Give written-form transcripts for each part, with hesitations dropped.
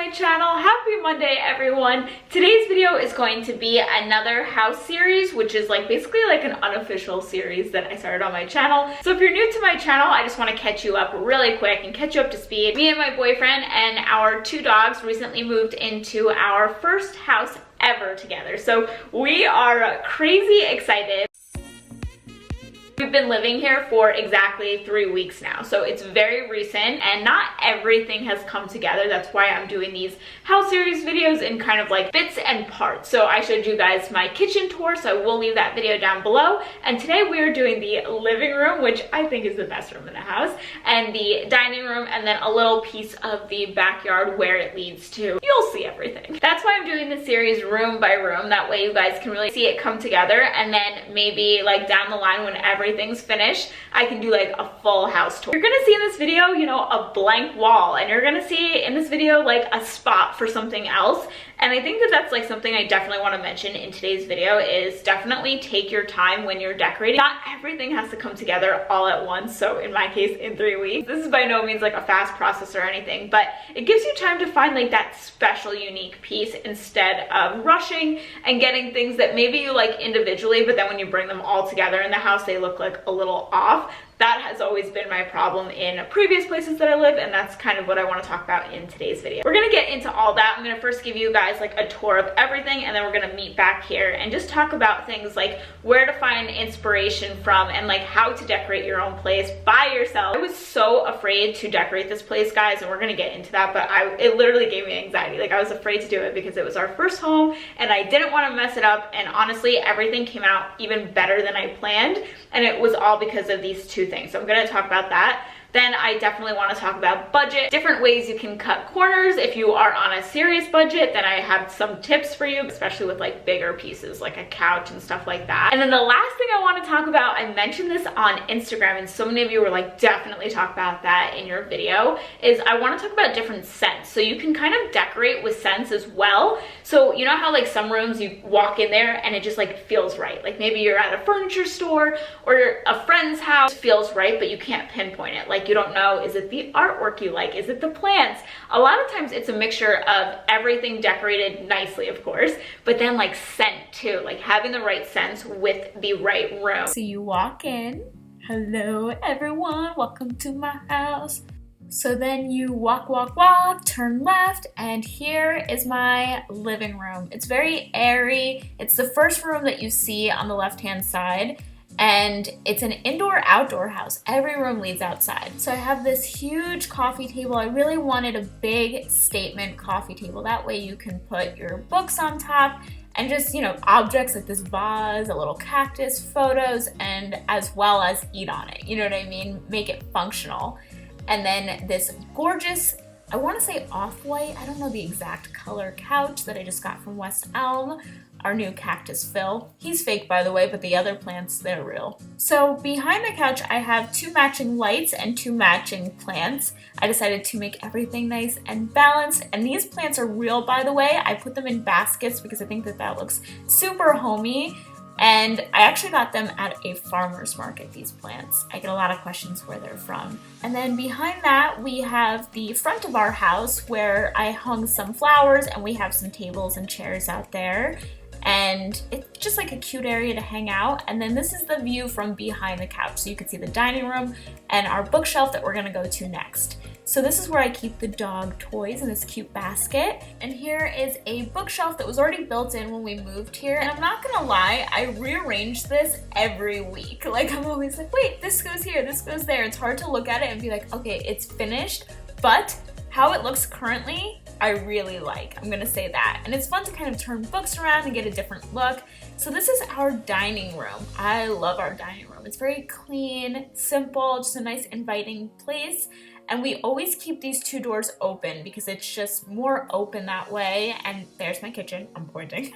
my channel. Happy Monday, everyone. Today's video is going to be another house series, which is basically an unofficial series that I started on my channel. So if you're new to my channel, I just want to catch you up really quick and catch you up to speed. Me and my boyfriend and our two dogs recently moved into our first house ever together. So we are crazy excited. We've been living here for exactly 3 weeks now, so it's very recent and not everything has come together. That's why I'm doing these house series videos in kind of bits and parts. So I showed you guys my kitchen tour, so I will leave that video down below. And today we are doing the living room, which I think is the best room in the house, and the dining room, and then a little piece of the backyard where it leads to. You'll see everything. That's why I'm doing the series room by room. That way you guys can really see it come together, and then maybe down the line when everything's finished, I can do a full house tour. You're gonna see in this video, a blank wall, and you're gonna see in this video a spot for something else. And I think that that's something I definitely want to mention in today's video is definitely take your time when you're decorating. Not everything has to come together all at once. So in my case, in 3 weeks. This is by no means a fast process or anything, but it gives you time to find that special, unique piece instead of rushing and getting things that maybe you like individually, but then when you bring them all together in the house, they look a little off. That has always been my problem in previous places that I live, and that's kind of what I want to talk about in today's video. We're gonna get into all that. I'm gonna first give you guys a tour of everything, and then we're gonna meet back here and just talk about things where to find inspiration from and how to decorate your own place by yourself. I was so afraid to decorate this place, guys, and we're gonna get into that, but it literally gave me anxiety. I was afraid to do it because it was our first home and I didn't want to mess it up, and honestly, everything came out even better than I planned, and it was all because of these two things. So I'm going to talk about that. Then I definitely want to talk about budget, different ways you can cut corners if you are on a serious budget. Then I have some tips for you, especially with bigger pieces like a couch and stuff like that. And then the last thing I want to talk about, I mentioned this on Instagram and so many of you were definitely talk about that in your video, is I want to talk about different scents. So you can kind of decorate with scents as well. So you know how some rooms you walk in there and it just feels right. Maybe you're at a furniture store or a friend's house, feels right, but you can't pinpoint it. You don't know, is it the artwork you like? Is it the plants? A lot of times it's a mixture of everything decorated nicely, of course, but then scent too, having the right scents with the right room. So you walk in, hello everyone, welcome to my house. So then you walk, turn left, and here is my living room. It's very airy. It's the first room that you see on the left-hand side. And it's an indoor-outdoor house. Every room leads outside. So I have this huge coffee table. I really wanted a big statement coffee table. That way you can put your books on top and just, objects like this vase, a little cactus, photos, and as well as eat on it. You know what I mean? Make it functional. And then this gorgeous, I want to say off-white, I don't know the exact color, couch that I just got from West Elm. Our new cactus Phil. He's fake, by the way, but the other plants, they're real. So behind the couch, I have 2 matching lights and 2 matching plants. I decided to make everything nice and balanced, and these plants are real, by the way. I put them in baskets because I think that looks super homey, and I actually got them at a farmer's market, these plants. I get a lot of questions where they're from. And then behind that, we have the front of our house where I hung some flowers, and we have some tables and chairs out there. And it's just a cute area to hang out. And then this is the view from behind the couch. So you can see the dining room and our bookshelf that we're gonna go to next. So this is where I keep the dog toys in this cute basket. And here is a bookshelf that was already built in when we moved here. And I'm not gonna lie, I rearrange this every week. I'm always wait, this goes here, this goes there. It's hard to look at it and be okay, it's finished. But how it looks currently, I really like. I'm gonna say that. And it's fun to kind of turn books around and get a different look. So this is our dining room. I love our dining room. It's very clean, simple, just a nice inviting place. And we always keep these 2 doors open because it's just more open that way. And there's my kitchen, I'm pointing.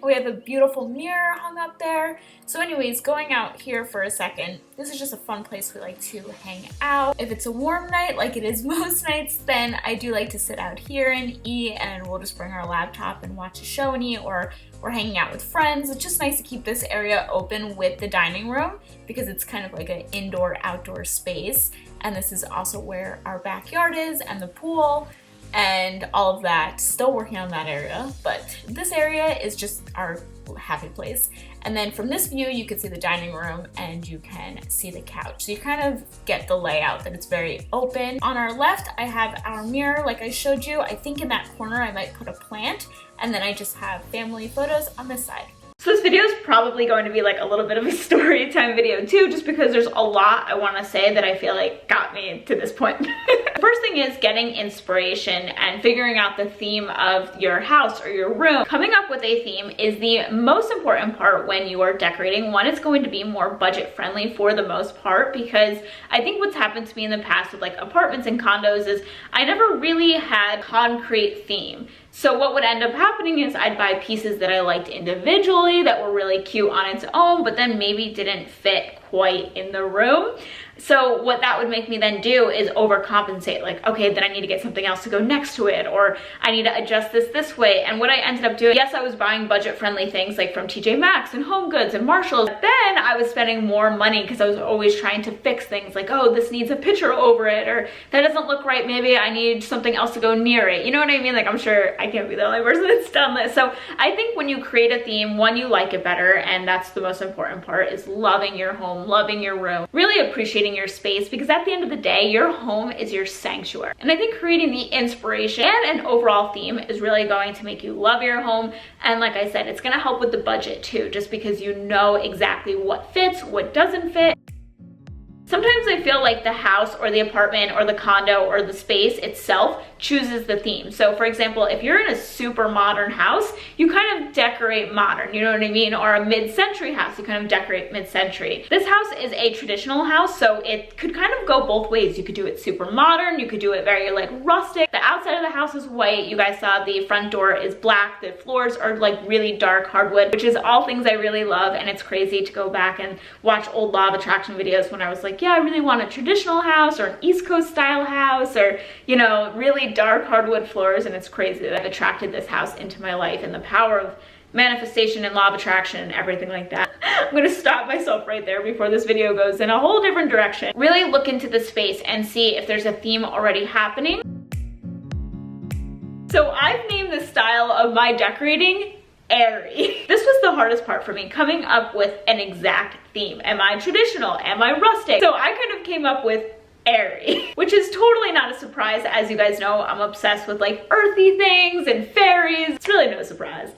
We have a beautiful mirror hung up there. So anyways, going out here for a second, this is just a fun place we like to hang out. If it's a warm night, like it is most nights, then I do like to sit out here and eat, and we'll just bring our laptop and watch a show and eat, or we're hanging out with friends. It's just nice to keep this area open with the dining room because it's kind of an indoor-outdoor space. And this is also where our backyard is and the pool. and all of that. Still working on that area, but this area is just our happy place. And then from this view, you can see the dining room and you can see the couch. So you kind of get the layout that it's very open. On our left, I have our mirror like I showed you. I think in that corner, I might put a plant, and then I just have family photos on this side. So this video is probably going to be like a little bit of a story time video too, just because there's a lot I want to say that I feel like got me to this point. The first thing is getting inspiration and figuring out the theme of your house or your room. Coming up with a theme is the most important part when you are decorating. One, it's going to be more budget friendly for the most part, because I think what's happened to me in the past with like apartments and condos is I never really had concrete theme. So what would end up happening is I'd buy pieces that I liked individually that were really cute on its own, but then maybe didn't fit quite in the room. So what that would make me then do is overcompensate, like, okay, then I need to get something else to go next to it, or I need to adjust this way. And what I ended up doing, yes, I was buying budget-friendly things like from TJ Maxx and Home Goods and Marshalls. But then I was spending more money because I was always trying to fix things like, oh, this needs a picture over it, or that doesn't look right, maybe I need something else to go near it. You know what I mean? Like, I'm sure I can't be the only person that's done this. So I think when you create a theme, one, you like it better, and that's the most important part, is loving your home, loving your room, really appreciating your space, because at the end of the day, your home is your sanctuary. And I think creating the inspiration and an overall theme is really going to make you love your home. And like I said, it's going to help with the budget too, just because you know exactly what fits, what doesn't fit. Sometimes I feel like the house or the apartment or the condo or the space itself chooses the theme. So for example, if you're in a super modern house, you kind of decorate modern, you know what I mean? Or a mid-century house, you kind of decorate mid-century. This house is a traditional house, so it could kind of go both ways. You could do it super modern, you could do it very like rustic. The outside of the house is white. You guys saw the front door is black. The floors are like really dark hardwood, which is all things I really love. And it's crazy to go back and watch old law of attraction videos when I was like, yeah, I really want a traditional house or an East Coast style house, or, you know, really dark hardwood floors. And it's crazy that I've attracted this house into my life, and the power of manifestation and law of attraction and everything like that. I'm gonna stop myself right there before this video goes in a whole different direction. Really look into the space and see if there's a theme already happening. So I've named the style of my decorating airy. This was the hardest part for me, coming up with an exact theme. Am I traditional? Am I rustic? So I kind of came up with airy, which is totally not a surprise. As you guys know, I'm obsessed with like earthy things and fairies. It's really no surprise.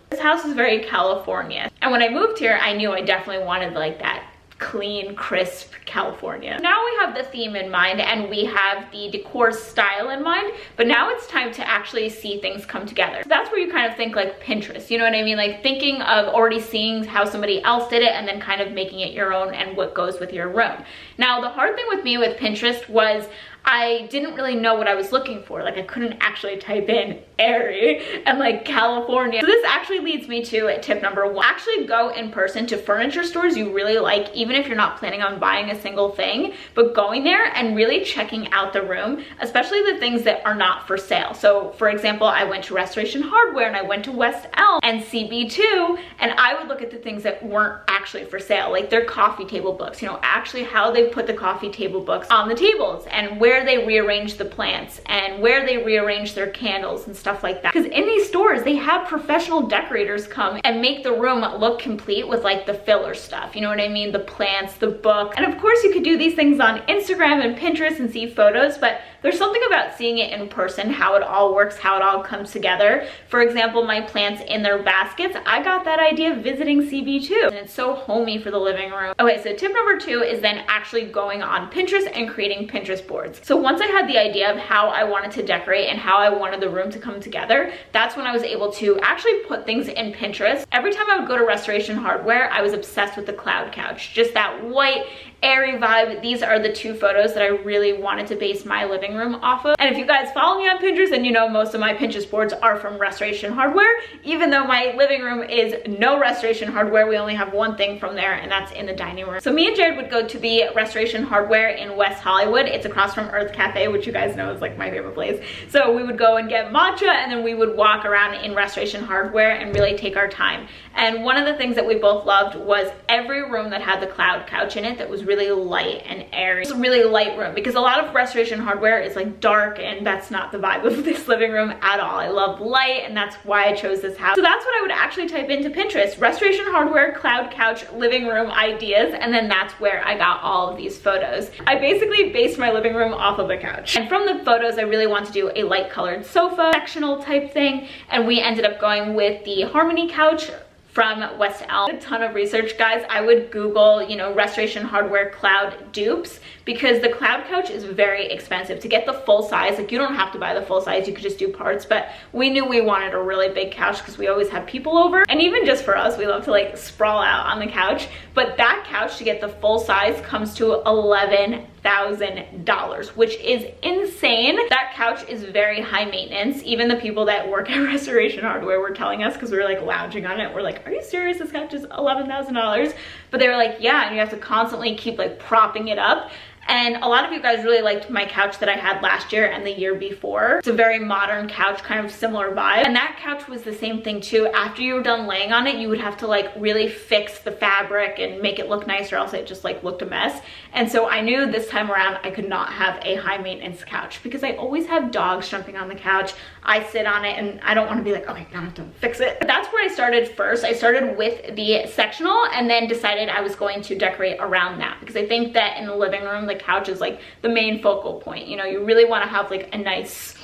This house is very California. And when I moved here, I knew I definitely wanted like that clean, crisp California. Now we have the theme in mind and we have the decor style in mind, but now it's time to actually see things come together. So that's where you kind of think like Pinterest, you know what I mean? Like thinking of already seeing how somebody else did it and then kind of making it your own and what goes with your room. Now, the hard thing with me with Pinterest was I didn't really know what I was looking for. Like I couldn't actually type in airy and like California. So this actually leads me to tip number one. Actually go in person to furniture stores you really like, even if you're not planning on buying a single thing, but going there and really checking out the room, especially the things that are not for sale. So for example, I went to Restoration Hardware and I went to West Elm and CB2, and I would look at the things that weren't actually for sale, like their coffee table books, you know, actually how they put the coffee table books on the tables and where they rearrange the plants and where they rearrange their candles and stuff like that. Because in these stores, they have professional decorators come and make the room look complete with like the filler stuff. You know what I mean? The plants, the book. And of course you could do these things on Instagram and Pinterest and see photos, but there's something about seeing it in person, how it all works, how it all comes together. For example, my plants in their baskets, I got that idea visiting CB2, and it's so homey for the living room. Okay, so tip number two is then actually going on Pinterest and creating Pinterest boards. So once I had the idea of how I wanted to decorate and how I wanted the room to come together, that's when I was able to actually put things in Pinterest. Every time I would go to Restoration Hardware, I was obsessed with the cloud couch, just that white, airy vibe. These are the two photos that I really wanted to base my living room off of. And if you guys follow me on Pinterest, then you know most of my Pinterest boards are from Restoration Hardware, even though my living room is no Restoration Hardware. We only have one thing from there, and that's in the dining room. So me and Jared would go to the Restoration Hardware in West Hollywood. It's across from Earth Cafe, which you guys know is like my favorite place. So we would go and get matcha, and then we would walk around in Restoration Hardware and really take our time. And one of the things that we both loved was every room that had the cloud couch in it that was really light and airy. It's a really light room because a lot of Restoration Hardware is like dark, and that's not the vibe of this living room at all. I love light, and that's why I chose this house. So that's what I would actually type into Pinterest: Restoration Hardware, cloud couch, living room ideas, and then that's where I got all of these photos. I basically based my living room off of the couch. And from the photos, I really want to do a light colored sofa, sectional type thing, and we ended up going with the Harmony couch from West Elm. A ton of research, guys. I would Google, you know, Restoration Hardware cloud dupes, because the cloud couch is very expensive. To get the full size, like, you don't have to buy the full size, you could just do parts, but we knew we wanted a really big couch because we always have people over, and even just for us, we love to like sprawl out on the couch. But that couch, to get the full size, comes to $11,000, which is insane. That couch is very high maintenance. Even the people that work at Restoration Hardware were telling us, because we were like lounging on it, we're like, are you serious? This couch is $11,000? But they were like, yeah, and you have to constantly keep like propping it up. And a lot of you guys really liked my couch that I had last year and the year before. It's a very modern couch, kind of similar vibe. And that couch was the same thing too. After you were done laying on it, you would have to like really fix the fabric and make it look nice, or else it just like looked a mess. And so I knew this time around I could not have a high maintenance couch, because I always have dogs jumping on the couch. I sit on it and I don't want to be like, okay, now I have to fix it. But that's where I started first. I started with the sectional and then decided I was going to decorate around that, because I think that in the living room, the couch is like the main focal point. You know, you really want to have like a nice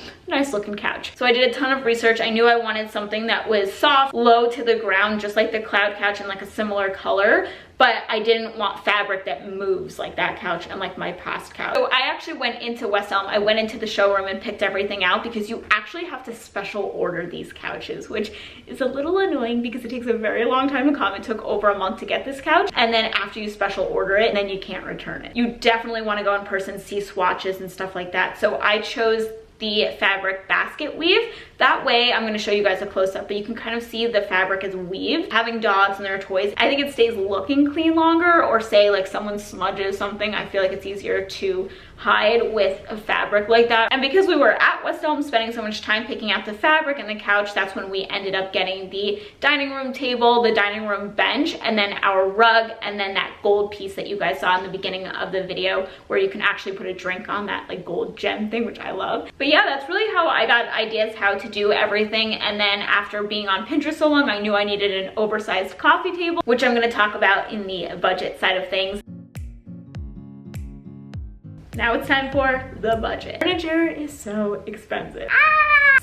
looking couch. So I did a ton of research. I knew I wanted something that was soft, low to the ground, just like the cloud couch, and like a similar color, but I didn't want fabric that moves like that couch and like my past couch. So I actually went into West Elm. I went into the showroom and picked everything out, because you actually have to special order these couches, which is a little annoying because it takes a very long time to come. It took over a month to get this couch, and then after you special order it, then you can't return it. You definitely want to go in person, see swatches and stuff like that. So I chose the fabric basket weave. That way, I'm going to show you guys a close-up, but you can kind of see the fabric is weaved. Having dogs and their toys, I think it stays looking clean longer, or say like someone smudges something, I feel like it's easier to hide with a fabric like that. And because we were at West Elm spending so much time picking out the fabric and the couch, that's when we ended up getting the dining room table, the dining room bench, and then our rug, and then that gold piece that you guys saw in the beginning of the video where you can actually put a drink on, that like gold gem thing, which I love. But yeah, that's really how I got ideas how to do everything. And then after being on Pinterest so long, I knew I needed an oversized coffee table, which I'm going to talk about in the budget side of things. Now it's time for the budget. Furniture is so expensive.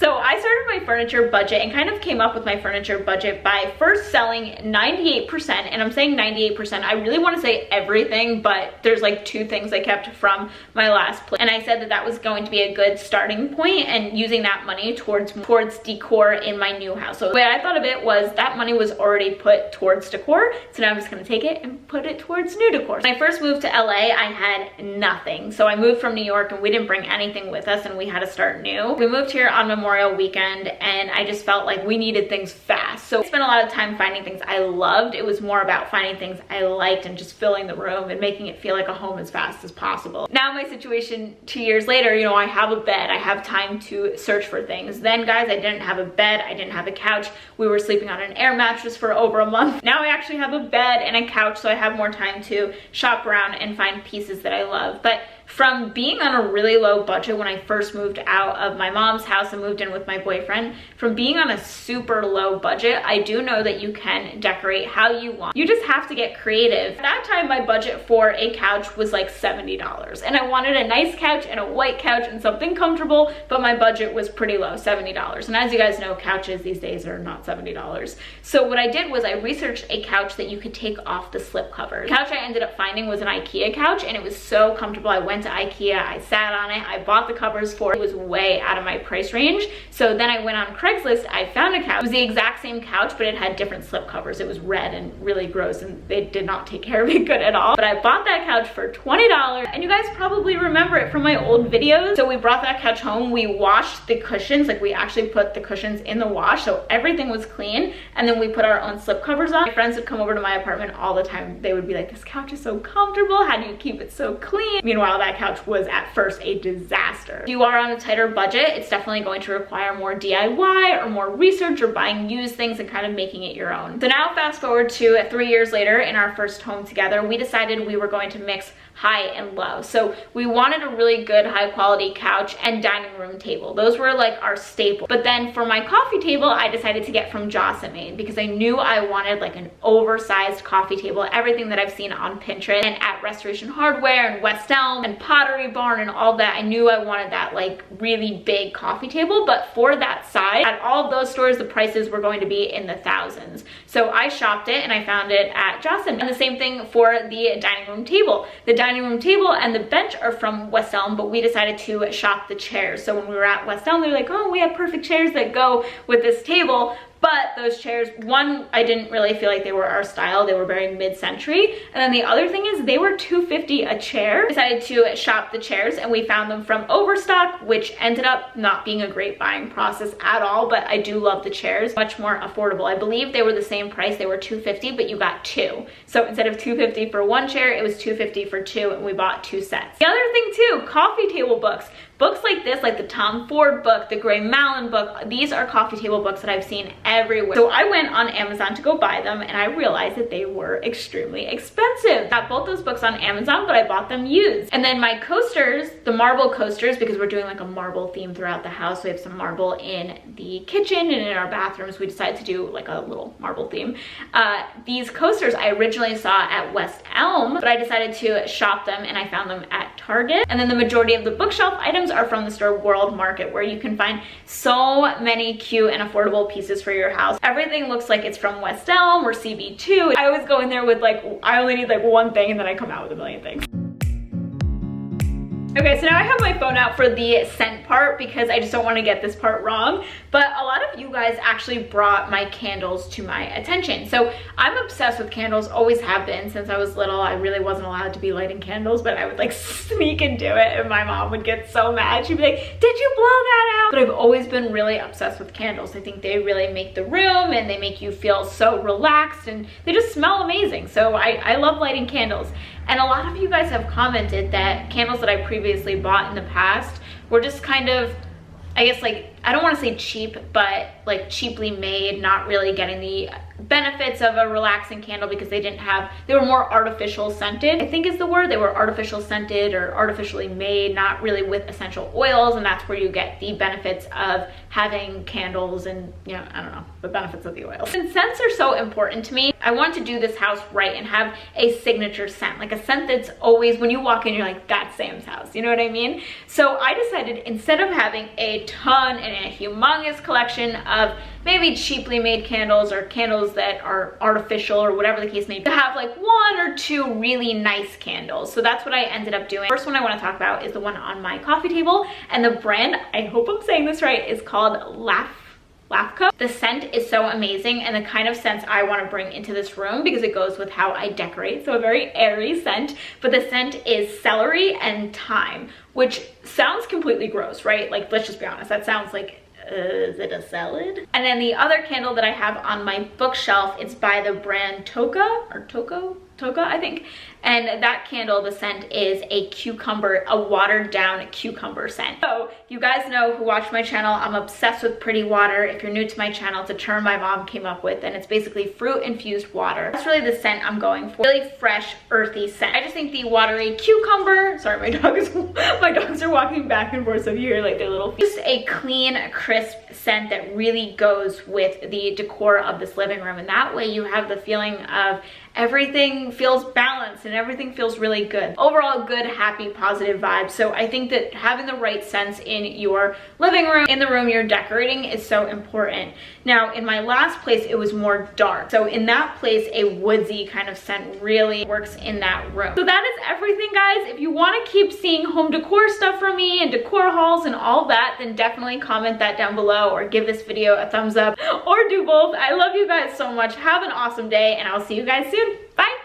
So I started my furniture budget and kind of came up with my furniture budget by first selling 98%, and I'm saying 98%, I really want to say everything, but there's like two things I kept from my last place. And I said that that was going to be a good starting point, and using that money towards decor in my new house. So the way I thought of it was that money was already put towards decor, so now I'm just gonna take it and put it towards new decor. When I first moved to LA, I had nothing. So I moved from New York and we didn't bring anything with us, and we had to start new. We moved here on Memorial weekend, and I just felt like we needed things fast. So I spent a lot of time finding things I loved. It was more about finding things I liked and just filling the room and making it feel like a home as fast as possible. Now my situation 2 years later, you know, I have a bed, I have time to search for things. Then guys, I didn't have a bed, I didn't have a couch. We were sleeping on an air mattress for over a month. Now I actually have a bed and a couch, so I have more time to shop around and find pieces that I love. But from being on a really low budget when I first moved out of my mom's house and moved in with my boyfriend, from being on a super low budget, I do know that you can decorate how you want. You just have to get creative. At that time, my budget for a couch was like $70, and I wanted a nice couch and a white couch and something comfortable, but my budget was pretty low, $70. And as you guys know, couches these days are not $70. So what I did was I researched a couch that you could take off the slip cover. The couch I ended up finding was an IKEA couch, and it was so comfortable. I went to IKEA, I sat on it, I bought the covers for it. It was way out of my price range. So then I went on Craigslist, I found a couch. It was the exact same couch, but it had different slip covers. It was red and really gross, and they did not take care of it good at all. But I bought that couch for $20, and you guys probably remember it from my old videos. So we brought that couch home, we washed the cushions, like we actually put the cushions in the wash, so everything was clean, and then we put our own slip covers on. My friends would come over to my apartment all the time. They would be like, this couch is so comfortable, how do you keep it so clean? Meanwhile, that couch was at first a disaster. If you are on a tighter budget, it's definitely going to require more DIY or more research or buying used things and kind of making it your own. So now fast forward to 3 years later in our first home together, we decided we were going to mix high and low. So we wanted a really good high quality couch and dining room table. Those were like our staple. But then for my coffee table, I decided to get from Joss & Main because I knew I wanted like an oversized coffee table, everything that I've seen on Pinterest and at Restoration Hardware and West Elm and Pottery Barn and all that. I knew I wanted that like really big coffee table, but for that size, at all of those stores, the prices were going to be in the thousands. So I shopped it and I found it at Joss & Main. And the same thing for the dining room table. The dining room table and the bench are from West Elm, but we decided to shop the chairs. So when we were at West Elm, they were like, oh, we have perfect chairs that go with this table. But those chairs, one, I didn't really feel like they were our style. They were very mid-century. And then the other thing is they were $250 a chair. Decided to shop the chairs and we found them from Overstock, which ended up not being a great buying process at all, but I do love the chairs. Much more affordable. I believe they were the same price. They were $250, but you got two. So instead of $250 for one chair, it was $250 for two, and we bought 2 sets. The other thing too, coffee table books. Books like this, like the Tom Ford book, the Gray Malin book, these are coffee table books that I've seen everywhere. So I went on Amazon to go buy them and I realized that they were extremely expensive. Got both those books on Amazon, but I bought them used. And then my coasters, the marble coasters, because we're doing like a marble theme throughout the house. We have some marble in the kitchen and in our bathrooms. We decided to do like a little marble theme. These coasters I originally saw at West Elm, but I decided to shop them and I found them at Target. And then the majority of the bookshelf items are from the store World Market, where you can find so many cute and affordable pieces for your house. Everything looks like it's from West Elm or CB2. I always go in there with like, I only need like one thing and then I come out with a million things. Okay, so now I have my phone out for the scent part because I just don't want to get this part wrong. But a lot of you guys actually brought my candles to my attention. So I'm obsessed with candles, always have been since I was little. I really wasn't allowed to be lighting candles, but I would like sneak and do it and my mom would get so mad. She'd be like, did you blow that out? But I've always been really obsessed with candles. I think they really make the room and they make you feel so relaxed and they just smell amazing. So I love lighting candles. And a lot of you guys have commented that candles that I previously bought in the past were just kind of, I guess like, I don't want to say cheap, but like cheaply made, not really getting the benefits of a relaxing candle because they were more artificial scented, I think is the word. They were artificial scented or artificially made, not really with essential oils, and that's where you get the benefits of having candles and, you know, I don't know, the benefits of the oils. And scents are so important to me. I want to do this house right and have a signature scent, like a scent that's always, when you walk in, you're like, that's Sam's house, you know what I mean? So I decided instead of having a ton and a humongous collection of maybe cheaply made candles or candles that are artificial or whatever the case may be, to have like 1 or 2 really nice candles. So that's what I ended up doing. First one I want to talk about is the one on my coffee table, and the brand, I hope I'm saying this right, is called Lafco. The scent is so amazing and the kind of scents I want to bring into this room because it goes with how I decorate. So a very airy scent, but the scent is celery and thyme, which sounds completely gross, right? Like, let's just be honest, that sounds like, is it a salad? And then the other candle that I have on my bookshelf, it's by the brand Toka, I think. And that candle, the scent is a cucumber, a watered down cucumber scent. So you guys know who watch my channel, I'm obsessed with pretty water. If you're new to my channel, it's a term my mom came up with, and it's basically fruit infused water. That's really the scent I'm going for. Really fresh, earthy scent. I just think the watery cucumber, sorry, my dogs are walking back and forth, so you hear like their little feet. Just a clean, crisp scent that really goes with the decor of this living room, and that way you have the feeling of everything feels balanced and everything feels really good. Overall, good, happy, positive vibes. So I think that having the right scents in your living room, in the room you're decorating, is so important. Now, in my last place, it was more dark. So in that place, a woodsy kind of scent really works in that room. So that is everything, guys. If you want to keep seeing home decor stuff from me and decor hauls and all that, then definitely comment that down below or give this video a thumbs up or do both. I love you guys so much. Have an awesome day and I'll see you guys soon. Bye.